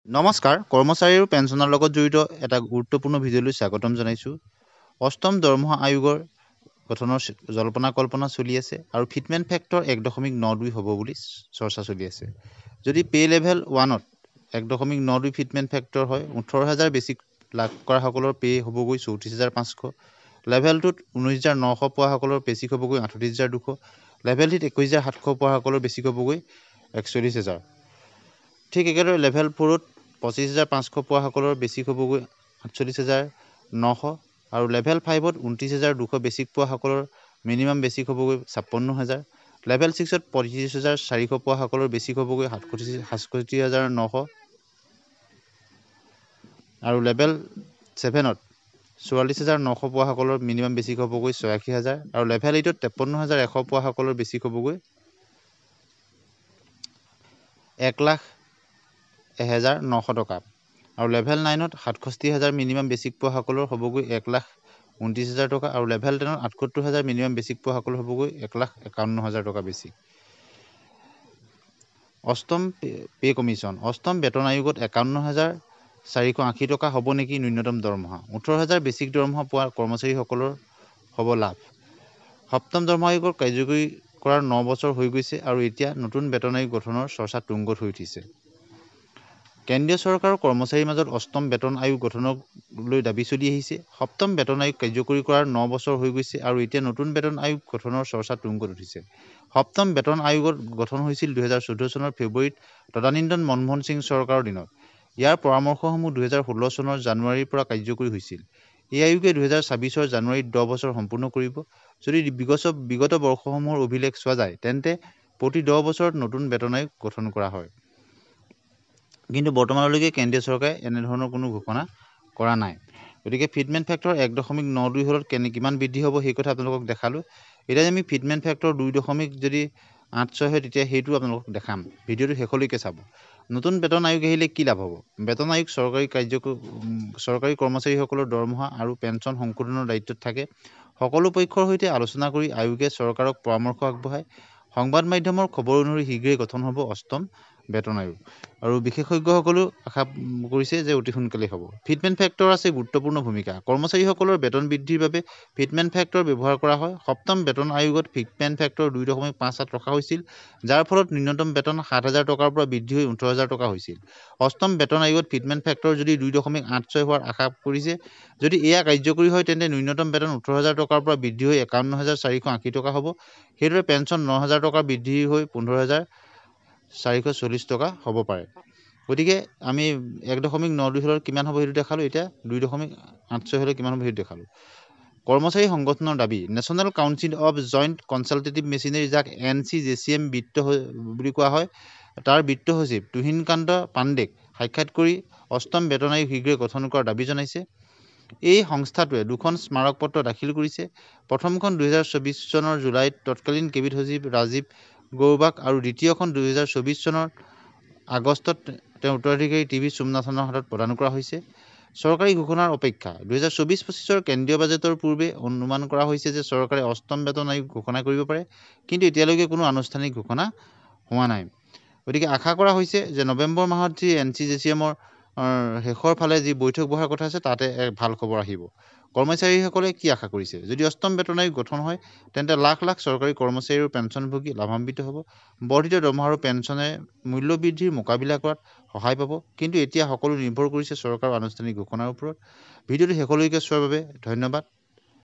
নমস্কাৰ, কৰ্মচাৰী আৰু পেঞ্চনৰ লগত জড়িত এটা গুৰুত্বপূৰ্ণ ভিডিঅ'লৈ স্বাগতম জনাইছোঁ। অষ্টম দৰমহা আয়োগৰ গঠনৰ জল্পনা-কল্পনা চলি আছে আৰু ফিটমেণ্ট ফেক্টৰ 1.92 হ'ব বুলি চৰ্চা চলি আছে। যদি পে লেভেল 1ত 1.92 ফিটমেণ্ট ফেক্টৰ হয়, 18,000 বেছিক লাভ কৰাসকলৰ পে হ'বগৈ 34,500, লেভেল 2ত 19,900 পোৱাসকলৰ বেছিক হ'বগৈ 38,200, লেভেল 3ত 21,700 পোৱাসকলৰ বেছিক হ'বগৈ 41,000। ঠিক একেদৰে লেভেল 4ত 25,500 পোৱাসকলৰ বেছিক হ'বগৈ 48,900 আৰু লেভেল 5ত 29,200 বেছিক পোৱাসকলৰ মিনিমাম বেছিক হ'বগৈ 56,000, লেভেল 6ত 35,400 পোৱাসকলৰ বেছিক হ'বগৈ 67,900 আৰু লেভেল 7ত 44,900 পোৱাসকলৰ মিনিমাম বেছিক হ'বগৈ 86,000 আৰু লেভেল 8ত 53,100 পোৱাসকলৰ বেছিক হ'বগৈ 1,01,900 টকা আৰু লেভেল 9ত 67,000 মিনিমাম বেছিক পোৱাসকলৰ হ'বগৈ 1,29,000 টকা আৰু লেভেল 10ত 78,000 মিনিমাম বেছিক পোৱাসকলৰ হ'বগৈ 1,51,000 টকা বেছিক। অষ্টম পে কমিশ্যন। অষ্টম বেতন আয়োগত 51,480 টকা হ'ব নেকি ন্যূনতম দৰমহা? 18,000 বেছিক দৰমহা পোৱা কৰ্মচাৰীসকলৰ হ'ব লাভ। সপ্তম দৰমহা আয়োগৰ কাৰ্যকৰী কৰাৰ 9 বছৰ হৈ গৈছে আৰু এতিয়া নতুন বেতন আয়োগ গঠনৰ চৰ্চা তুংগত হৈ উঠিছে। কেন্দ্ৰীয় চৰকাৰৰ কৰ্মচাৰীৰ মাজত অষ্টম বেতন আয়োগ গঠনক লৈ দাবী চলি আহিছে। সপ্তম বেতন আয়োগ কাৰ্যকৰী কৰাৰ 9 বছৰ হৈ গৈছে আৰু এতিয়া নতুন বেতন আয়োগ গঠনৰ চৰ্চা তুংগত উঠিছে। সপ্তম বেতন আয়োগৰ গঠন হৈছিল 2014 চনৰ ফেব্ৰুৱাৰীত তদানীন্তন মনমোহন সিং চৰকাৰৰ দিনত। ইয়াৰ পৰামৰ্শসমূহ 2016 চনৰ জানুৱাৰীৰ পৰা কাৰ্যকৰী হৈছিল। এই আয়োগে 2026 জানুৱাৰীত 10 বছৰ সম্পূৰ্ণ কৰিব। যদি বিগত বৰ্ষসমূহৰ অভিলেখ চোৱা যায়, তেন্তে প্ৰতি 10 বছৰত নতুন বেতন আয়োগ গঠন কৰা হয়। কিন্তু বৰ্তমানলৈকে কেন্দ্ৰীয় চৰকাৰে এনেধৰণৰ কোনো ঘোষণা কৰা নাই। গতিকে ফিটমেণ্ট ফেক্টৰ 1.92 হ'লত কিমান বৃদ্ধি হ'ব সেই কথা আপোনালোকক দেখালোঁ। এতিয়া আমি ফিটমেণ্ট ফেক্টৰ 2.86 হয় তেতিয়া সেইটো আপোনালোকক দেখাম। ভিডিঅ'টো শেষলৈকে চাব। নতুন বেতন আয়োগ আহিলে কি লাভ হ'ব? বেতন আয়োগ চৰকাৰী কৰ্মচাৰীসকলৰ দৰমহা আৰু পেঞ্চন সংশোধনৰ দায়িত্বত থাকে। সকলো পক্ষৰ সৈতে আলোচনা কৰি আয়োগে চৰকাৰক পৰামৰ্শ আগবঢ়ায়। সংবাদ মাধ্যমৰ খবৰ অনুসৰি শীঘ্ৰেই গঠন হ'ব অষ্টম বেতন আয়োগ আৰু বিশেষজ্ঞসকলেও আশা কৰিছে যে অতি সোনকালেই হ'ব। ফিটমেণ্ট ফেক্টৰ আছে গুৰুত্বপূৰ্ণ ভূমিকা। কৰ্মচাৰীসকলৰ বেতন বৃদ্ধিৰ বাবে ফিটমেণ্ট ফেক্টৰ ব্যৱহাৰ কৰা হয়। সপ্তম বেতন আয়োগত ফিটমেণ্ট ফেক্টৰ 2.57 ৰখা হৈছিল, যাৰ ফলত ন্যূনতম বেতন 7,000 টকাৰ পৰা বৃদ্ধি হৈ 18,000 টকা হৈছিল। অষ্টম বেতন আয়োগত ফিটমেণ্ট ফেক্টৰ যদি 2.86 হোৱাৰ আশা কৰিছে। যদি এয়া কাৰ্যকৰী হয় তেন্তে ন্যূনতম বেতন 18,000 টকাৰ পৰা বৃদ্ধি হৈ 51,480 টকা হ'ব। সেইদৰে পেঞ্চন 9,000 টকা বৃদ্ধি হৈ 15,440 টকা হ'ব পাৰে। গতিকে আমি 1.92 হ'লত কিমান হ'ব সেইটো দেখালোঁ। এতিয়া 2.86 হ'লে কিমান হ'ব সেইটো দেখালোঁ। কৰ্মচাৰী সংগঠনৰ দাবী। National council of joint consultative machinery, যাক NCJCM বুলি কোৱা হয়, তাৰ বিত্ত সচিব তুহিনকান্ত পাণ্ডেক সাক্ষাৎ কৰি অষ্টম বেতন আয়োগ শীঘ্ৰে গঠন কৰাৰ দাবী জনাইছে। এই সংস্থাটোৱে দুখন স্মাৰক পত্ৰ দাখিল কৰিছে। প্ৰথমখন 2024 চনৰ জুলাইত তৎকালীন কেবিনেট সচিব ৰাজীৱ গৌবাক আৰু দ্বিতীয়খন 2024 চনৰ আগষ্টত তেওঁৰ উত্তৰাধিকাৰী টিভি সোমনাথনৰ হাতত প্ৰদান কৰা হৈছে। চৰকাৰী ঘোষণাৰ অপেক্ষা। 2024-25 কেন্দ্ৰীয় বাজেটৰ পূৰ্বে অনুমান কৰা হৈছে যে চৰকাৰে অষ্টম বেতন আয়োগ ঘোষণা কৰিব পাৰে, কিন্তু এতিয়ালৈকে কোনো আনুষ্ঠানিক ঘোষণা হোৱা নাই। গতিকে আশা কৰা হৈছে যে নৱেম্বৰ মাহত যি NCJCM-ৰ শেষৰ ফালে যি বৈঠক বহাৰ কথা আছে তাতে এক ভাল খবৰ আহিব। কৰ্মচাৰীসকলে কি আশা কৰিছে? যদি অষ্টম বেতন আয়োগ গঠন হয় তেন্তে লাখ লাখ চৰকাৰী কৰ্মচাৰী আৰু পেঞ্চনভোগী লাভান্বিত হ'ব। বৰ্ধিত দৰমহা আৰু পেঞ্চনে মূল্য বৃদ্ধিৰ মোকাবিলা কৰাত সহায় পাব। কিন্তু এতিয়া সকলো নিৰ্ভৰ কৰিছে চৰকাৰৰ আনুষ্ঠানিক ঘোষণাৰ ওপৰত। ভিডিঅ'টো শেষলৈকে চোৱাৰ বাবে ধন্যবাদ।